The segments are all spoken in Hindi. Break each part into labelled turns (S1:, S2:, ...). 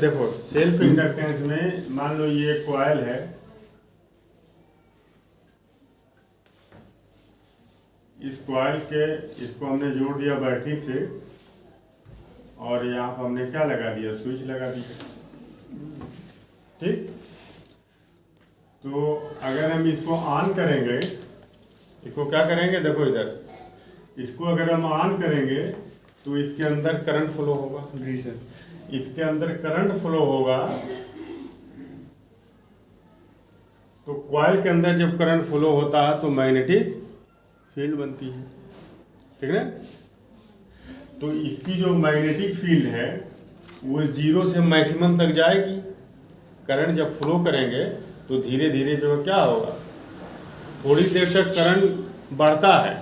S1: देखो सेल्फ इंडक्टेंस में मान लो ये कॉइल है, इस कॉइल के इसको हमने जोड़ दिया बैटरी से और यहाँ पर हमने क्या लगा दिया, स्विच लगा दिया। ठीक, तो अगर हम इसको ऑन करेंगे, इसको क्या करेंगे, देखो इधर, इसको अगर हम ऑन करेंगे तो इसके अंदर करंट फ्लो होगा।
S2: जी सर।
S1: इसके अंदर करंट फ्लो होगा तो कॉइल के अंदर जब करंट फ्लो होता है तो मैग्नेटिक फील्ड बनती है, ठीक है। तो इसकी जो मैग्नेटिक फील्ड है वो जीरो से मैक्सिमम तक जाएगी। करंट जब फ्लो करेंगे तो धीरे धीरे जो है क्या होगा, थोड़ी देर तक करंट बढ़ता है,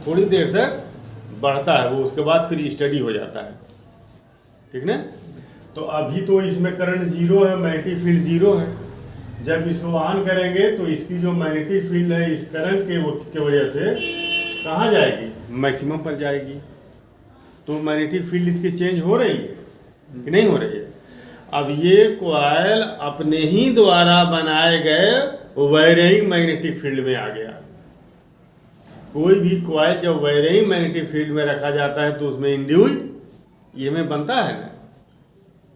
S1: थोड़ी देर तक बढ़ता है, वो उसके बाद फिर स्टडी हो जाता है, ठीक ना। तो अभी तो इसमें करंट जीरो है, मैग्नेटिक फील्ड जीरो है। जब इसको ऑन करेंगे तो इसकी जो मैग्नेटिक फील्ड है इस करंट के वजह से कहाँ जाएगी, मैक्सिमम पर जाएगी। तो मैग्नेटिक फील्ड इसकी चेंज हो रही है कि नहीं हो रही है। अब ये कॉइल अपने ही द्वारा बनाए गए वायरिंग मैग्नेटिक फील्ड में आ गया। कोई भी कॉइल जब वायरिंग मैग्नेटिक फील्ड में रखा जाता है तो उसमें इंड्यूस्ड ईएमएफ बनता है ना,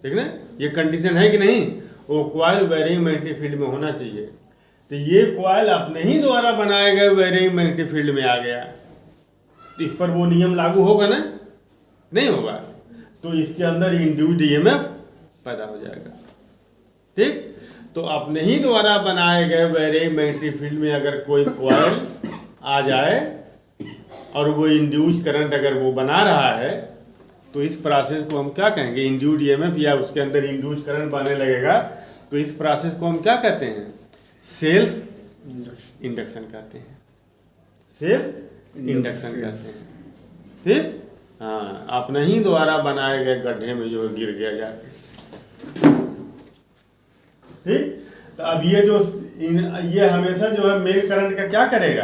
S1: ठीक ना। ये कंडीशन है कि नहीं, वो कॉइल वायरिंग मैग्नेटिक फील्ड में होना चाहिए। तो ये कॉइल अपने ही द्वारा बनाए गए वायरिंग मैग्नेटिक फील्ड में आ गया, तो इस पर वो नियम लागू होगा ना, नहीं होगा। तो इसके अंदर इंड्यूस्ड ईएमएफ पैदा हो जाएगा, ठीक। तो अपने ही द्वारा बनाए गए वायरिंग मैग्नेटिक फील्ड में अगर कोई कॉइल आ जाए और वो इंड्यूस्ड करंट अगर वो बना रहा है तो इस प्रोसेस को हम क्या कहेंगे, इंड्यूस्ड ईएमएफ, या उसके अंदर इंड्यूस्ड करंट बनने लगेगा तो इस प्रोसेस को हम क्या कहते हैं, सेल्फ इंडक्शन कहते हैं, सेल्फ इंडक्शन कहते हैं, ठीक। हाँ, अपने ही द्वारा बनाए गए गड्ढे में जो गिर गया जाके, ठीक। तो अब ये जो ये हमेशा जो है मेन करंट का क्या करेगा,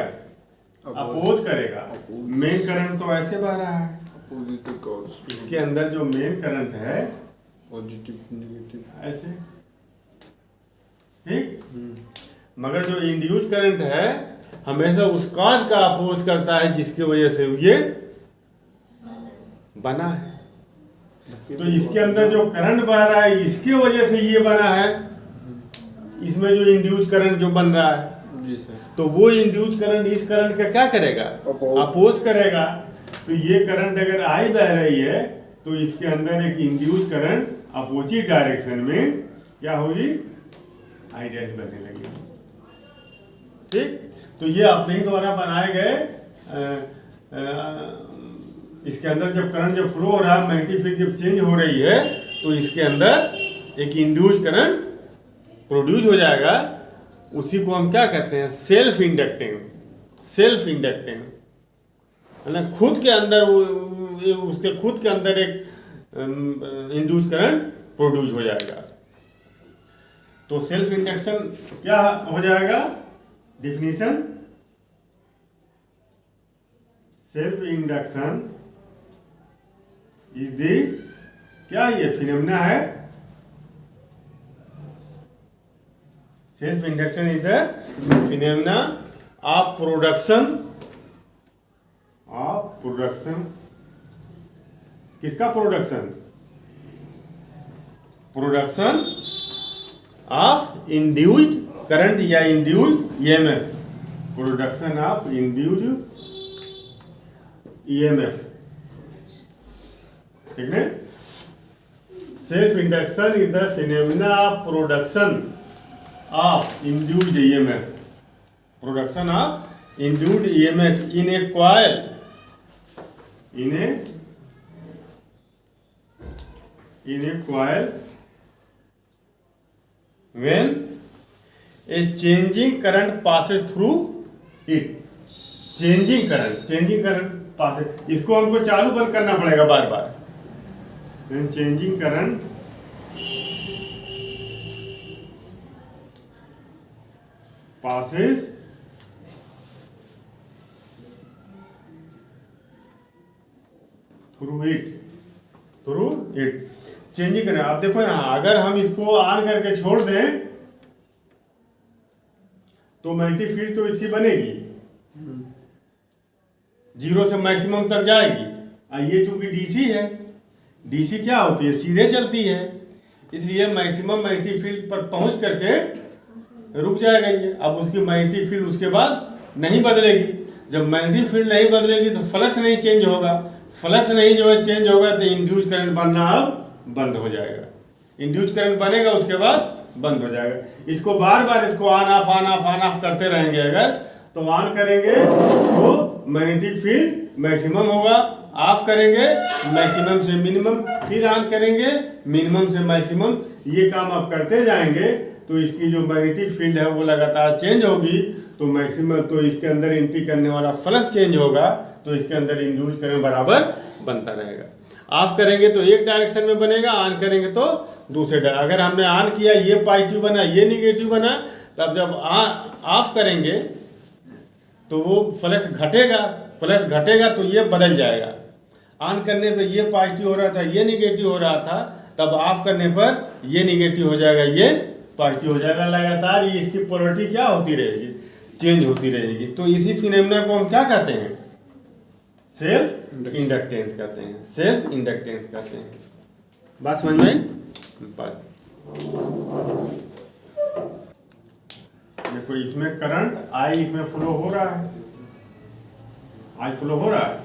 S1: अपोज करेगा। मेन करंट तो ऐसे बह रहा है, इसके अंदर जो मेन करंट है
S2: पॉजिटिव नेगेटिव
S1: ऐसे, ठीक। मगर जो इंड्यूस्ड करंट है हमेशा उस कॉज का अपोज करता है जिसकी वजह से ये बना है। तो इसके अंदर जो करंट बह रहा है इसकी वजह से ये बना है, इसमें जो इंड्यूस्ड करंट जो बन रहा है,
S2: जी सर,
S1: तो वो इंड्यूस्ड करंट इस करंट का क्या करेगा, अपोज करेगा। तो ये करंट अगर आई बह रही है तो इसके अंदर एक इंड्यूस्ड करंट अपोजिट डायरेक्शन में क्या होगी, आई डैश बहने लगेगी, ठीक। तो ये अपने ही द्वारा बनाए गए इसके अंदर जब करंट जब फ्लो हो रहा है, मैग्नेटिक फील्ड जब चेंज हो रही है तो इसके अंदर एक इंड्यूस्ड करंट प्रोड्यूस हो जाएगा। उसी को हम क्या कहते हैं, सेल्फ इंडक्टेंस। सेल्फ इंडक्टेंस मतलब खुद के अंदर उसके खुद के अंदर एक इंड्यूस करंट प्रोड्यूस हो जाएगा। तो सेल्फ इंडक्शन क्या हो जाएगा, definition, self induction is the, क्या ये फिनोमेना है, self induction is the phenomena of production, of production, किसका production, production of induced current या induced EMF, production of induced EMF, ठीक है। Self induction is the phenomena of production of induced EMF, production of induced EMF in a coil, in a coil when a changing current passes through it, changing current passes, इसको हमको चालू बंद करना पड़ेगा बार बार, when changing current passes through it, change ही करें। आप देखो यहाँ अगर हम इसको ऑन करके छोड़ दें तो मैग्नेटिक फील्ड तो इसकी बनेगी, जीरो से मैक्सिमम तक जाएगी। ये चूंकि डीसी है, डीसी क्या होती है, सीधे चलती है, इसलिए मैक्सिमम मैग्नेटिक फील्ड पर पहुंच करके रुक जाएगा ये। अब उसकी मैग्नेटिक फील्ड उसके बाद नहीं बदलेगी। जब मैग्नेटिक फील्ड नहीं बदलेगी तो फ्लक्स नहीं चेंज होगा, फ्लक्स नहीं जो है चेंज होगा तो इंड्यूस करंट बनना अब बंद हो जाएगा। इंड्यूस करंट बनेगा उसके बाद बंद हो जाएगा। इसको बार बार इसको ऑन ऑफ करते रहेंगे अगर, तो ऑन करेंगे तो मैग्नेटिक फील्ड मैक्सिमम होगा, ऑफ करेंगे मैक्सिमम से मिनिमम, फिर ऑन करेंगे मिनिमम से मैक्सिमम। ये काम आप करते जाएंगे तो इसकी जो मैग्नेटिक फील्ड है वो लगातार चेंज होगी, तो मैक्सिमम तो इसके अंदर एंट्री करने वाला फ्लक्स चेंज होगा, तो इसके अंदर इंड्यूस करंट बराबर बनता रहेगा। ऑफ करेंगे तो एक डायरेक्शन में बनेगा, ऑन करेंगे तो दूसरे डायरेक्शन। अगर हमने ऑन किया ये पॉजिटिव बना ये निगेटिव बना, तब जब ऑफ करेंगे तो वो फ्लक्स घटेगा, फ्लक्स घटेगा तो ये बदल जाएगा। ऑन करने पे ये पॉजिटिव हो रहा था ये निगेटिव हो रहा था, तब ऑफ करने पर ये निगेटिव हो जाएगा ये पॉजिटिव हो जाएगा। लगातार ये इसकी पोलरिटी क्या होती रहेगी, चेंज होती रहेगी। तो इसी फिनोमेना को हम क्या कहते हैं, सेल्फ इंडक्टेंस कहते हैं, सेल्फ इंडक्टेंस कहते हैं। बात समझ में आई? बात देखो इसमें करंट आई इसमें फ्लो हो रहा है, आई फ्लो हो रहा है,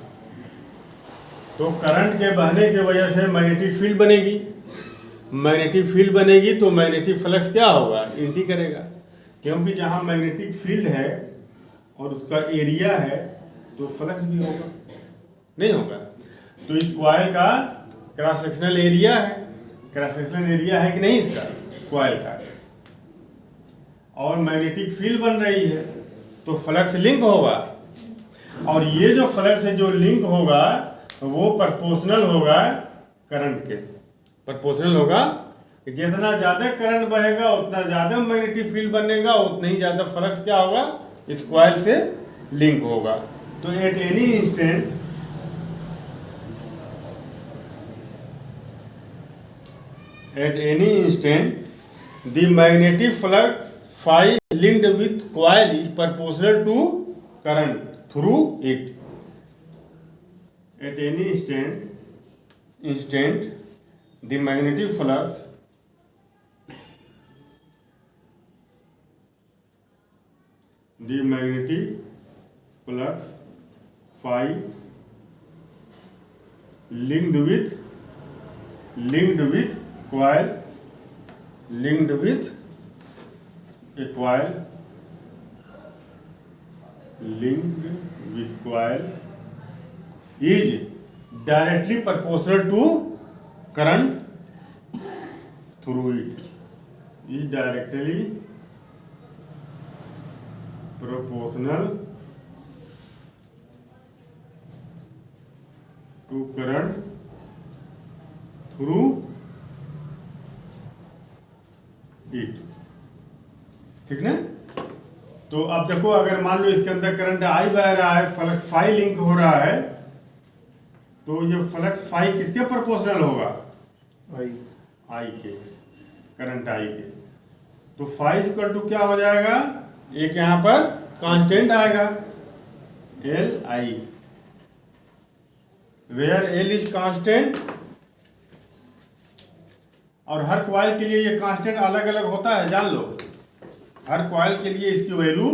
S1: तो करंट के बहने की वजह से मैग्नेटिक फील्ड बनेगी। मैग्नेटिक फील्ड बनेगी तो मैग्नेटिक फ्लक्स क्या होगा, एंट्री करेगा। क्योंकि जहां मैग्नेटिक फील्ड है और उसका एरिया है तो फ्लक्स भी होगा, नहीं होगा। तो इस कॉइल का क्रॉस सेक्शनल एरिया है, क्रॉस सेक्शनल एरिया है कि नहीं इसका कॉइल का, और मैग्नेटिक फील्ड बन रही है तो फ्लक्स लिंक होगा। और ये जो फ्लक्स है जो लिंक होगा वो प्रोपोर्शनल होगा करंट के, प्रोपोर्शनल होगा। जितना ज्यादा करंट बहेगा उतना ज्यादा मैग्नेटिक फील्ड बनेगा, उतना ही ज्यादा फ्लक्स क्या होगा इस कॉइल से लिंक होगा। तो at any instant the magnetic flux phi linked with coil is proportional to current through it. At any instant the magnetic flux phi linked with coil, linked with a coil, linked with coil is directly proportional to current through it, is directly proportional to current through it। ठीक ना? तो अब देखो अगर मान लो इसके अंदर करंट आई बह रहा है, फ्लक्स फाई लिंक हो रहा है, तो ये फ्लक्स फाई किसके प्रोपोर्शनल होगा, आई के, करंट आई के। तो फाई इक्वल टू क्या हो जाएगा, एक यहां पर कांस्टेंट आएगा L I, where L is constant. और हर कॉइल के लिए ये कांस्टेंट अलग अलग होता है, जान लो, हर कॉइल के लिए इसकी वैल्यू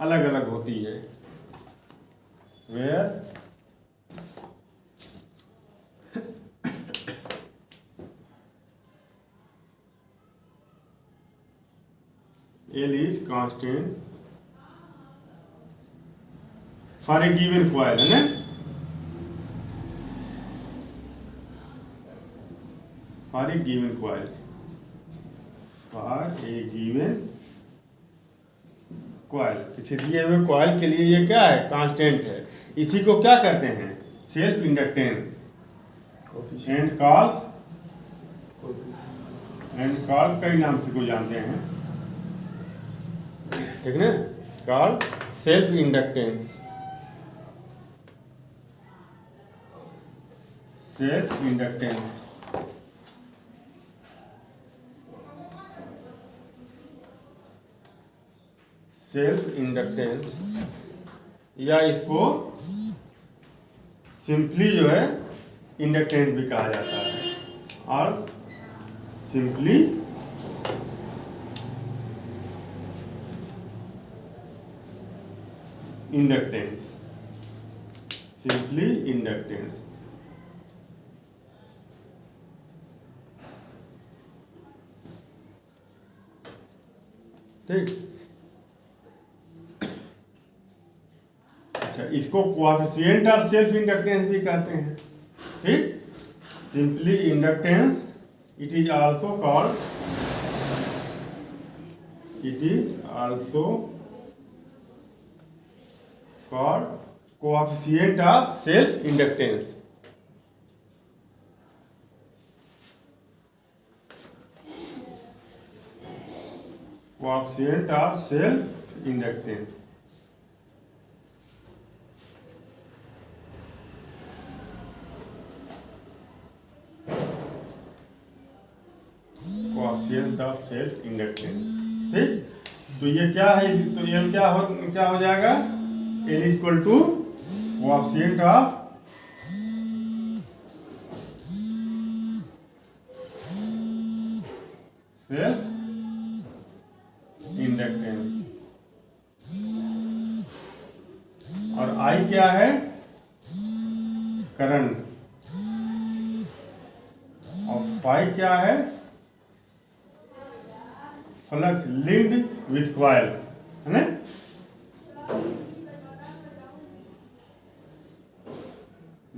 S1: अलग अलग होती है। Where L is constant for a given coil, है ना, for a given coil, for a given coil, किसी दिए हुए कॉइल के लिए ये क्या है, कांस्टेंट है। इसी को क्या कहते हैं, सेल्फ इंडक्टेंस, एंड कॉल्ड कई नाम से को जानते हैं, ठीक ना, called self inductance, self inductance. Self inductance, या इसको सिंपली जो है इंडक्टेंस भी कहा जाता है, और सिंपली इंडक्टेंस, सिंपली इंडक्टेंस। ठीक, अच्छा, इसको कोएफिशिएंट ऑफ सेल्फ इंडक्टेंस भी कहते हैं। ठीक, simply inductance, it is also called, it is also called coefficient of self inductance. Coefficient of self inductance. Coefficient of self inductance. ठीक, तो ये क्या है, तो ये क्या हो जाएगा, L equal to coefficient of self inductance, और I क्या है, करंट, और फाई क्या है, फ्लक्स लिंक्ड विथ कॉइल, है ना।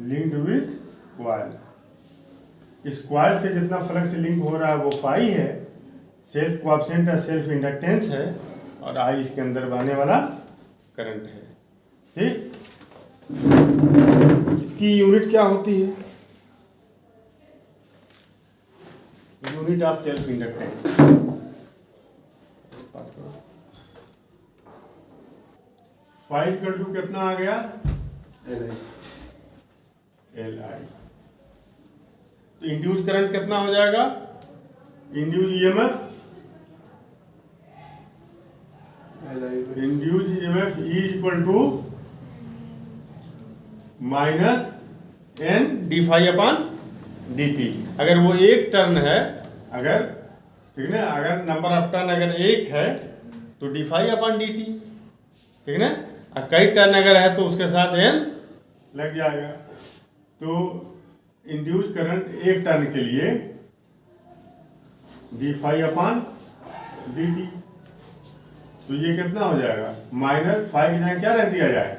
S1: लिंक्ड विथ कॉइल, इस कॉइल से जितना फ्लक्स लिंक हो रहा है वो फाई है, सेल्फ कोएफिशिएंट है, सेल्फ इंडक्टेंस है, और आई इसके अंदर बहने वाला करंट है। ठीक, इसकी यूनिट क्या होती है, unit of self inductance. Phi equal to कितना आ गया, एल आई। तो इंड्यूस करंट कितना हो जाएगा, induce EMF, induce EMF E equal to minus N D phi upon D T. अगर वो एक टर्न है, अगर, ठीक ना, अगर नंबर ऑफ टर्न अगर एक है तो D phi upon D T, ठीक ना, और कई टर्न अगर है तो उसके साथ एन लग जाएगा। तो इंड्यूस करंट एक टर्न के लिए D phi upon D T, तो ये कितना हो जाएगा, माइनस फाई की जगह क्या रख दिया जाए,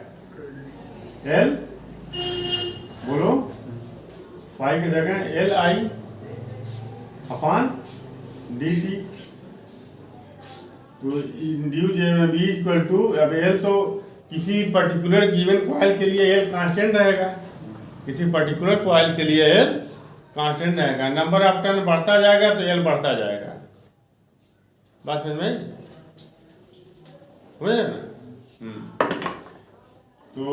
S1: एल, बोलो, फाई की जगह L I upon D T. तो इंड्यूस बी इक्वल टू, अब एल तो किसी पर्टिकुलर गिवन कॉइल के लिए एल कांस्टेंट रहेगा, किसी पर्टिकुलर कॉइल के लिए एल कांस्टेंट रहेगा, नंबर ऑफ टर्न बढ़ता जाएगा तो एल बढ़ता जाएगा। बात समझ में, समझ ना। तो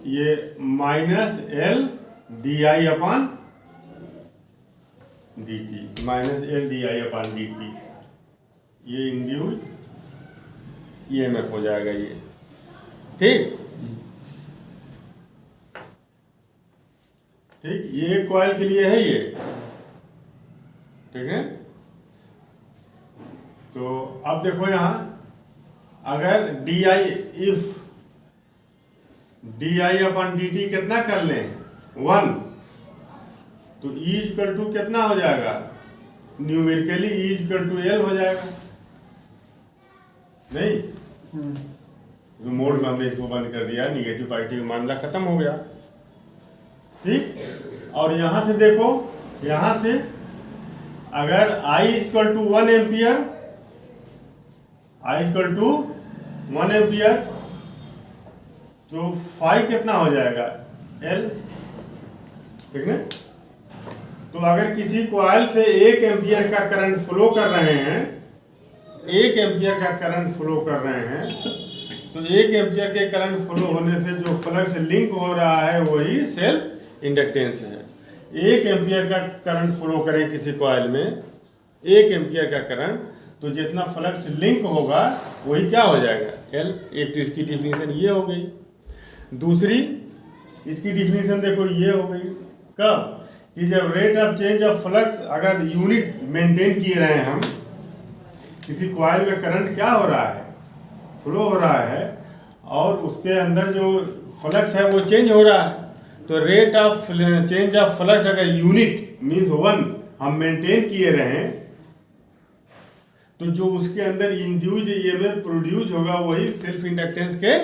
S1: ये minus L D I upon D T, minus L D I upon D T, ये इंड्यूस ईएमएफ हो जाएगा ये। ठीक, ठीक, ये एक कॉइल के लिए है ये, ठीक है। तो अब देखो यहां, अगर D I, if D I upon D T कितना कर लें, 1, तो ई इक्वल टू कितना हो जाएगा, numerically E equal to L हो जाएगा, नहीं, तो मोड में हमने इसको बंद कर दिया, निगेटिव पॉजिटिव मामला खत्म हो गया। ठीक, और यहां से देखो, यहां से अगर I equal to 1 ampere, I equal to 1 ampere, तो फाई कितना हो जाएगा, L, ठीक है। तो अगर किसी कॉइल से 1 एम्पियर का करंट फ्लो कर रहे हैं, 1 एम्पियर का करंट फ्लो कर रहे हैं, तो 1 एम्पियर के करंट फ्लो होने से जो फ्लक्स लिंक हो रहा है वही सेल्फ इंडक्टेंस है। 1 एम्पियर का करंट फ्लो करें किसी कॉइल में, 1 एम्पियर का करंट, तो जितना फ्लक्स लिंक होगा वही क्या हो जाएगा, एल। एक तो इसकी डिफिनीशन ये हो गई, दूसरी इसकी डिफिनीशन देखो ये हो गई। कब? कि जब rate of change of flux अगर यूनिट मेंटेन किए रहे हैं हम, किसी कॉइल में करंट क्या हो रहा है, फ्लो हो रहा है, और उसके अंदर जो फ्लक्स है वो चेंज हो रहा है, तो rate of change of flux अगर यूनिट मीन्स 1 हम मेंटेन किए रहे, तो जो उसके अंदर इंड्यूस्ड ईएमएफ प्रोड्यूस होगा वही सेल्फ इंडक्टेंस के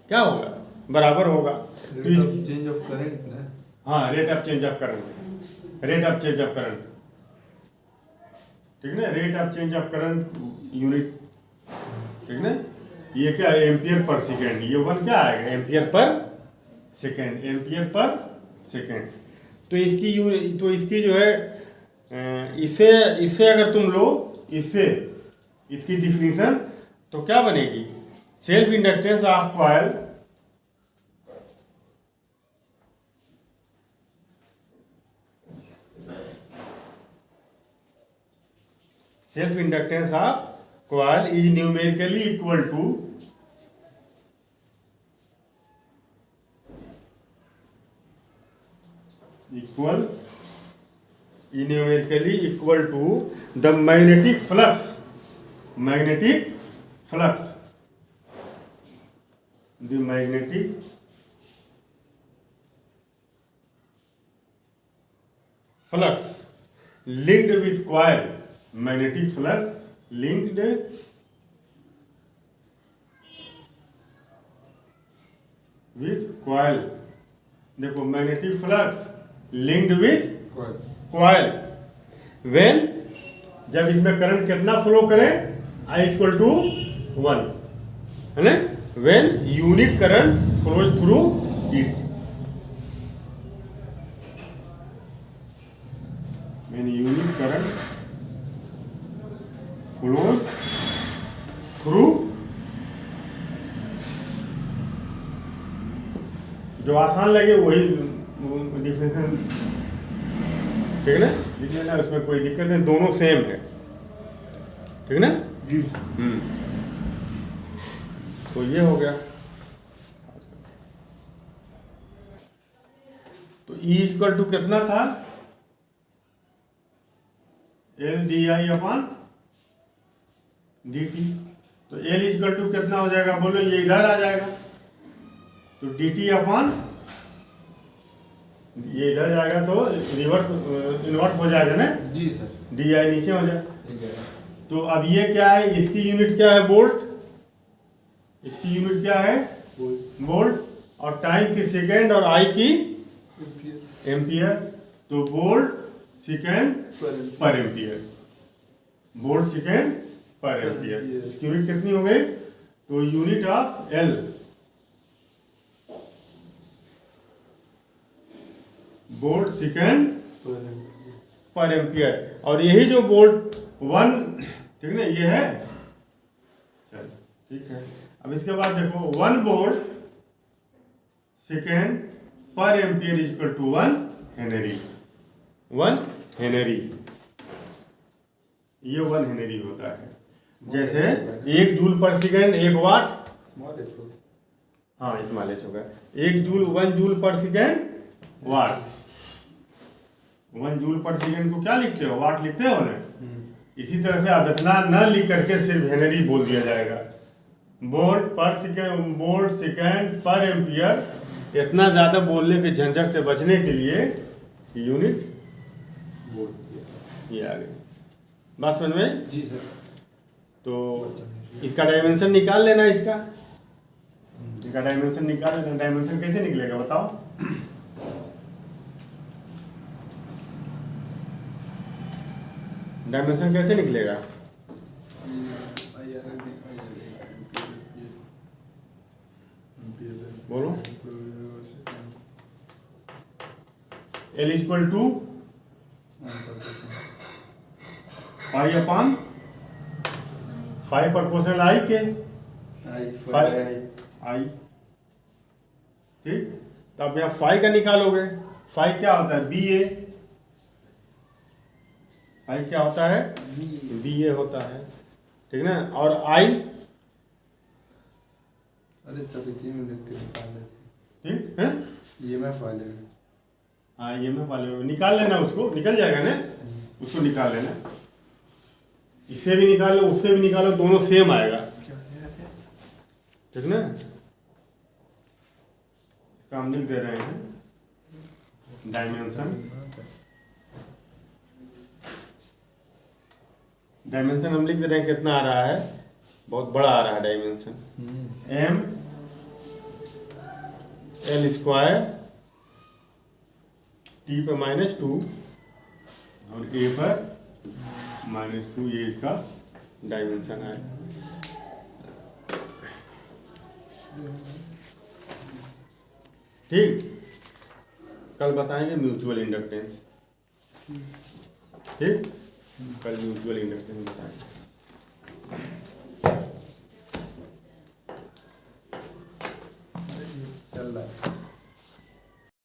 S1: क्या होगा, बराबर होगा। तो इस
S2: चेंज ऑफ करंट ना,
S1: हाँ, rate of change of current, rate of change of current, ठीक ना, rate of change of current unit, ठीक ना। ये क्या है, एम्पियर पर सेकेंड, ये 1 क्या आएगा, ampere per second, ampere per second. तो इसकी जो है इससे अगर तुम लो, इससे इसकी डिफिनीशन तो क्या बनेगी, self inductance of coil self inductance of coil is numerically equal to the magnetic flux, the magnetic flux linked with coil, magnetic flux linked with coil। देखो, magnetic flux linked with coil, when जब इसमें करंट कितना फ्लो करे, I इक्वल टू 1, है ना, when unit current flows through it, when unit current flow through, जो आसान लगे वही डिफिनेशन, ठीक है ना, लिख लेना, उसमें कोई दिक्कत नहीं, दोनों सेम है, ठीक है ना जी। तो ये हो गया। तो E इक्वल टू कितना था, L D I upon D T. तो एल इक्वल टू कितना हो जाएगा, बोलो, ये इधर आ जाएगा, तो डी टी अपॉन, ये इधर जाएगा तो रिवर्स इनवर्स हो जाएगा ना
S2: जी सर,
S1: डी आई नीचे हो जाए। तो अब ये क्या है, इसकी यूनिट क्या है, वोल्ट, इसकी यूनिट क्या है, वोल्ट, और टाइम की सेकेंड और आई की एम्पियर। तो volt second per ampere, volt second per ampere, इसकी यूनिट कितनी हो गई, तो unit of L, volt second per ampere. और यही जो वोल्ट 1, ठीक है, ये है, चल ठीक है। अब इसके बाद देखो, 1 volt second per ampere equal to 1 henry, 1 henry, ये 1 हेनरी होता है। जैसे 1 जूल पर सेकेंड 1 वाट, हाँ स्मॉल एच होगा, 1 जूल पर सेकेंड वाट, 1 जूल पर सेकेंड को क्या लिखते हो, वाट लिखते हो ना। इसी तरह से अब इतना न लिख करके सिर्फ हेनरी बोल दिया जाएगा। वोल्ट पर second, volt second per ampere, इतना ज़्यादा बोलने के झंझट से बचने के लिए यूनिट ये आ गई, बात समझ में
S2: जी सर।
S1: तो इसका डायमेंशन निकाल लेना, इसका डायमेंशन निकाल लेना। डायमेंशन कैसे निकलेगा बताओ, डायमेंशन कैसे निकलेगा, बोलो। L equal to pi upon 5 proportional I के, आई, ठीक। तो अब यहाँ फाई का निकालोगे, फाई क्या होता है, बी ए, फाई क्या होता है, बी ए होता है। ठीक ना। और आई,
S2: अरे सब इसी में लिख के निकाल लेते
S1: ठीक है,
S2: EMF वाले में।
S1: हाँ EMF वाले में निकाल लेना, उसको निकल जाएगा ना, उसको निकाल लेना। इससे भी निकालो उससे भी निकालो, दोनों सेम आएगा, ठीक ना। इसका हम लिख दे रहे हैं डायमेंशन। डायमेंशन हम लिख दे रहे हैं, कितना आ रहा है, बहुत बड़ा आ रहा है dimension. M L square T पे -2 और A पर -2, ये इसका डायमेंशन है। ठीक, कल बताएंगे म्यूचुअल इंडक्टेंस, ठीक, कल म्यूचुअल इंडक्टेंस बताएंगे।
S2: चल रहा है।